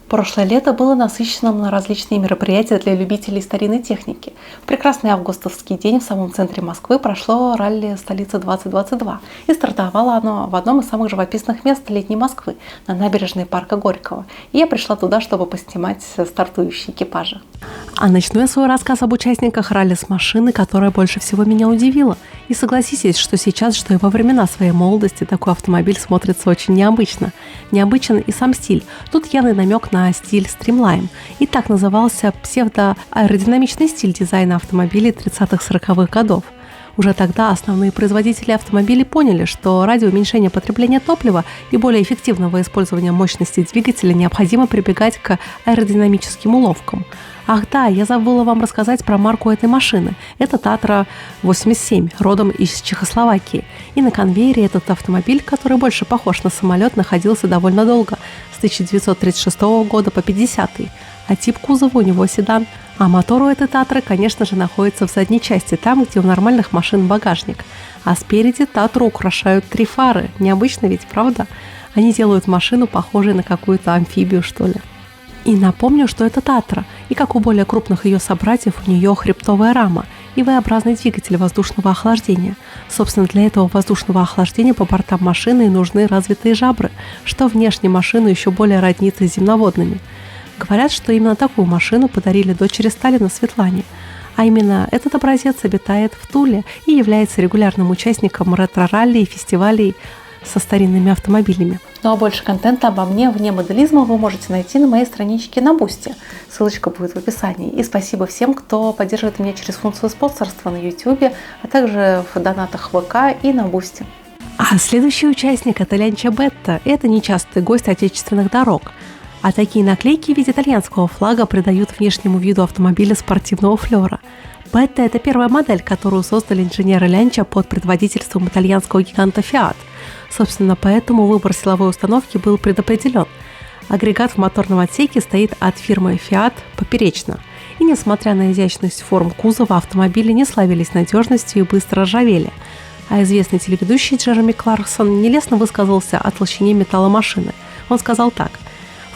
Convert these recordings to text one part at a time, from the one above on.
Прошлое лето было насыщенным на различные мероприятия для любителей старинной техники. В прекрасный августовский день в самом центре Москвы прошло ралли «Столица 2022», и стартовало оно в одном из самых живописных мест летней Москвы, на набережной парка Горького. И я пришла туда, чтобы поснимать стартующие экипажи. А начну я свой рассказ об участниках ралли с машины, которая больше всего меня удивила. И согласитесь, что сейчас, что и во времена своей молодости, такой автомобиль смотрится очень необычно. Необычен и сам стиль. Тут явный намек на стиль стримлайн. И так назывался псевдоаэродинамичный стиль дизайна автомобилей 30-40-х годов. Уже тогда основные производители автомобилей поняли, что ради уменьшения потребления топлива и более эффективного использования мощности двигателя необходимо прибегать к аэродинамическим уловкам. Ах да, я забыла вам рассказать про марку этой машины. Это Татра 87, родом из Чехословакии. И на конвейере этот автомобиль, который больше похож на самолет, находился довольно долго, с 1936 года по 50-й. А тип кузова у него седан. А мотор у этой Татры, конечно же, находится в задней части, там, где у нормальных машин багажник. А спереди Татру украшают 3 фары. Необычно ведь, правда? Они делают машину похожей на какую-то амфибию, что ли. И напомню, что это Татра, и как у более крупных ее собратьев, у нее хребтовая рама и V-образный двигатель воздушного охлаждения. Собственно, для этого воздушного охлаждения по бортам машины нужны развитые жабры, что внешне машину еще более роднит с земноводными. Говорят, что именно такую машину подарили дочери Сталина Светлане. А именно этот образец обитает в Туле и является регулярным участником ретро-ралли и фестивалей со старинными автомобилями. Ну а больше контента обо мне вне моделизма вы можете найти на моей страничке на Бусти. Ссылочка будет в описании. И спасибо всем, кто поддерживает меня через функцию спонсорства на YouTube, а также в донатах в ВК и на Бусти. А следующий участник – это Лянча Бетта. Это нечастый гость отечественных дорог. А такие наклейки в виде итальянского флага придают внешнему виду автомобиля спортивного флера. Бетта – это первая модель, которую создали инженеры Лянча под предводительством итальянского гиганта Fiat. Собственно, поэтому выбор силовой установки был предопределен. Агрегат в моторном отсеке стоит от фирмы Fiat поперечно. И несмотря на изящность форм кузова, автомобили не славились надежностью и быстро ржавели. А известный телеведущий Джереми Кларксон нелестно высказался о толщине металла машины. Он сказал так: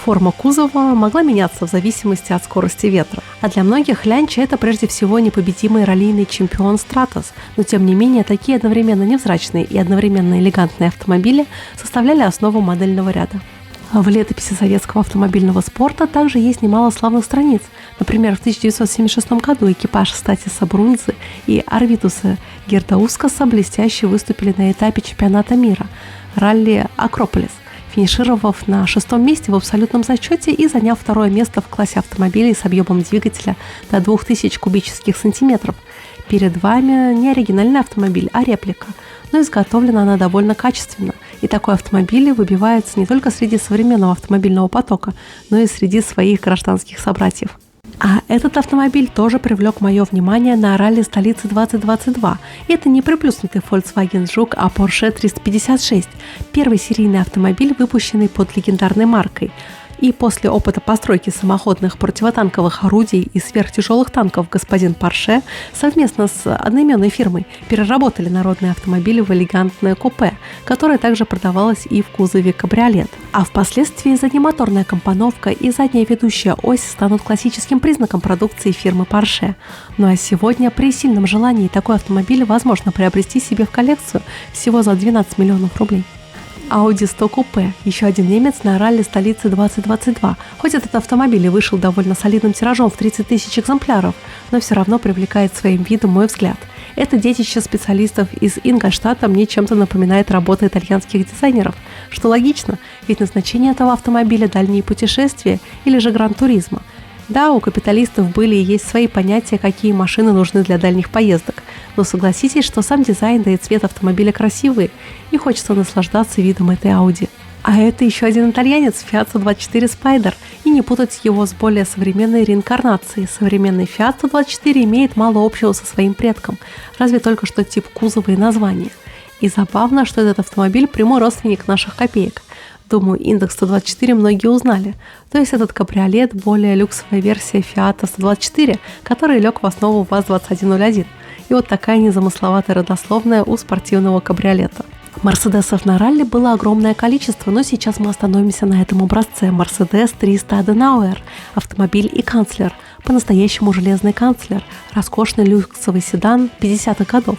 форма кузова могла меняться в зависимости от скорости ветра. А для многих Лянча – это прежде всего непобедимый раллийный чемпион Стратос. Но тем не менее, такие одновременно невзрачные и одновременно элегантные автомобили составляли основу модельного ряда. В летописи советского автомобильного спорта также есть немало славных страниц. Например, в 1976 году экипаж Статиса Брунзе и Арвитуса Гердаускаса блестяще выступили на этапе чемпионата мира ралли Акрополис, финишировав на 6-м месте в абсолютном зачете и заняв 2-е место в классе автомобилей с объемом двигателя до 2000 кубических сантиметров. Перед вами не оригинальный автомобиль, а реплика, но изготовлена она довольно качественно, и такой автомобиль выбивается не только среди современного автомобильного потока, но и среди своих гражданских собратьев. А этот автомобиль тоже привлек мое внимание на ралли «Столицы 2022». И это не приплюснутый Volkswagen Жук, а Porsche 356, первый серийный автомобиль, выпущенный под легендарной маркой. И после опыта постройки самоходных противотанковых орудий и сверхтяжелых танков господин Порше совместно с одноименной фирмой переработали народные автомобили в элегантное купе, которое также продавалось и в кузове кабриолет. А впоследствии заднемоторная компоновка и задняя ведущая ось станут классическим признаком продукции фирмы Порше. Ну а сегодня при сильном желании такой автомобиль возможно приобрести себе в коллекцию всего за 12 миллионов рублей. Audi 100 купе – еще один немец на ралли «Столицы 2022». Хоть этот автомобиль и вышел довольно солидным тиражом в 30 тысяч экземпляров, но все равно привлекает своим видом мой взгляд. Это детище специалистов из Ингольштата мне чем-то напоминает работу итальянских дизайнеров, что логично, ведь назначение этого автомобиля – дальние путешествия или же гран-туризма. Да, у капиталистов были и есть свои понятия, какие машины нужны для дальних поездок. Но согласитесь, что сам дизайн, да и цвет автомобиля красивые, и хочется наслаждаться видом этой Audi. А это еще один итальянец Fiat 124 Spider, и не путать его с более современной реинкарнацией. Современный Fiat 124 имеет мало общего со своим предком, разве только что тип кузова и название. И забавно, что этот автомобиль прямой родственник наших копеек. Думаю, индекс 124 многие узнали. То есть этот кабриолет – более люксовая версия Fiat 124, который лег в основу ВАЗ-2101. И вот такая незамысловатая родословная у спортивного кабриолета. Мерседесов на ралли было огромное количество, но сейчас мы остановимся на этом образце. Mercedes 300 Adenauer, автомобиль и канцлер, по-настоящему железный канцлер, роскошный люксовый седан 50-х годов.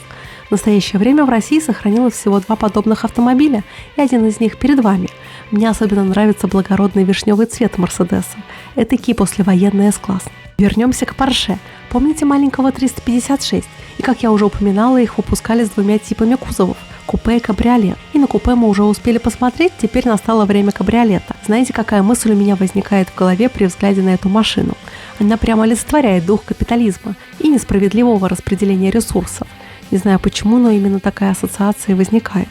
В настоящее время в России сохранилось всего 2 подобных автомобиля, и один из них перед вами. Мне особенно нравится благородный вишневый цвет Мерседеса. Этакий послевоенный S-класс. Вернемся к Porsche. Помните маленького 356? И, как я уже упоминала, их выпускали с 2 типами кузовов – купе и кабриолет. И на купе мы уже успели посмотреть, теперь настало время кабриолета. Знаете, какая мысль у меня возникает в голове при взгляде на эту машину? Она прямо олицетворяет дух капитализма и несправедливого распределения ресурсов. Не знаю почему, но именно такая ассоциация возникает.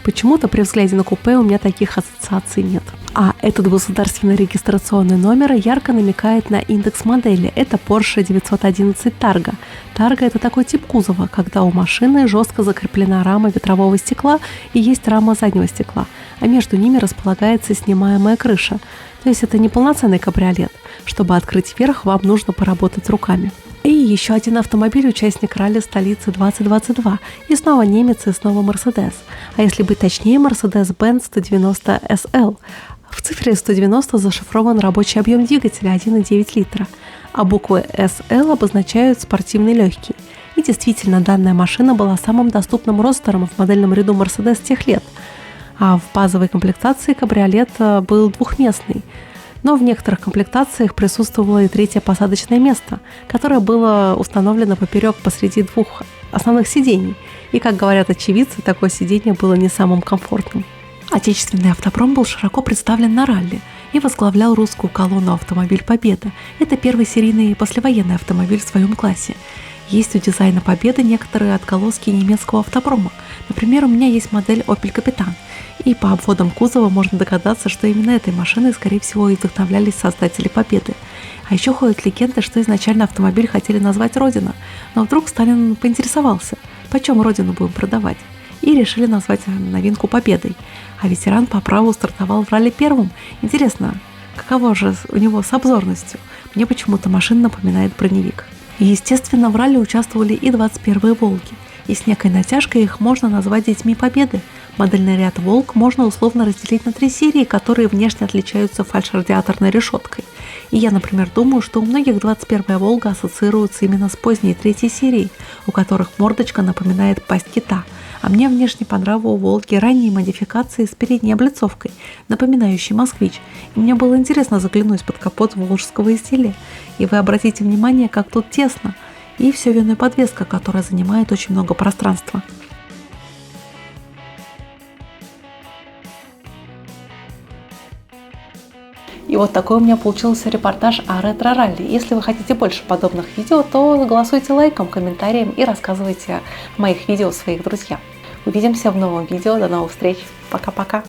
Почему-то при взгляде на купе у меня таких ассоциаций нет. А этот государственный регистрационный номер ярко намекает на индекс модели. Это Porsche 911 Targa. Targa – это такой тип кузова, когда у машины жестко закреплена рама ветрового стекла и есть рама заднего стекла, а между ними располагается снимаемая крыша. То есть это не полноценный кабриолет. Чтобы открыть верх, вам нужно поработать руками. И еще один автомобиль – участник ралли столицы 2022. И снова немец, и снова Mercedes. А если быть точнее, Mercedes-Benz 190 SL. В цифре 190 зашифрован рабочий объем двигателя 1,9 литра, а буквы SL обозначают спортивный легкий. И действительно, данная машина была самым доступным родстером в модельном ряду Mercedes тех лет. А в базовой комплектации кабриолет был двухместный. Но в некоторых комплектациях присутствовало и 3-е посадочное место, которое было установлено поперек посреди 2 основных сидений. И, как говорят очевидцы, такое сиденье было не самым комфортным. Отечественный автопром был широко представлен на ралли и возглавлял русскую колонну «Автомобиль Победа». Это первый серийный послевоенный автомобиль в своем классе. Есть у дизайна Победы некоторые отголоски немецкого автопрома. Например, у меня есть модель Opel Капитан. И по обводам кузова можно догадаться, что именно этой машиной, скорее всего, и вдохновлялись создатели Победы. А еще ходят легенды, что изначально автомобиль хотели назвать «Родина», но вдруг Сталин поинтересовался, почем «Родину» будем продавать, и решили назвать новинку «Победой». А ветеран по праву стартовал в ралли первым. Интересно, каково же у него с обзорностью? Мне почему-то машина напоминает броневик. И, естественно, в ралли участвовали и 21-е «Волги». И с некой натяжкой их можно назвать детьми Победы. Модельный ряд «Волк» можно условно разделить на 3 серии, которые внешне отличаются фальшрадиаторной решеткой. И я, например, думаю, что у многих 21-я «Волга» ассоциируется именно с поздней 3-й серией, у которых мордочка напоминает пасть кита. А мне внешне по нраву у «Волги» ранние модификации с передней облицовкой, напоминающей «Москвич». И мне было интересно заглянуть под капот волжского изделия. И вы обратите внимание, как тут тесно. И все виной подвеска, которая занимает очень много пространства. И вот такой у меня получился репортаж о ретро-ралли. Если вы хотите больше подобных видео, то голосуйте лайком, комментарием и рассказывайте о моих видео своих друзьям. Увидимся в новом видео. До новых встреч. Пока-пока.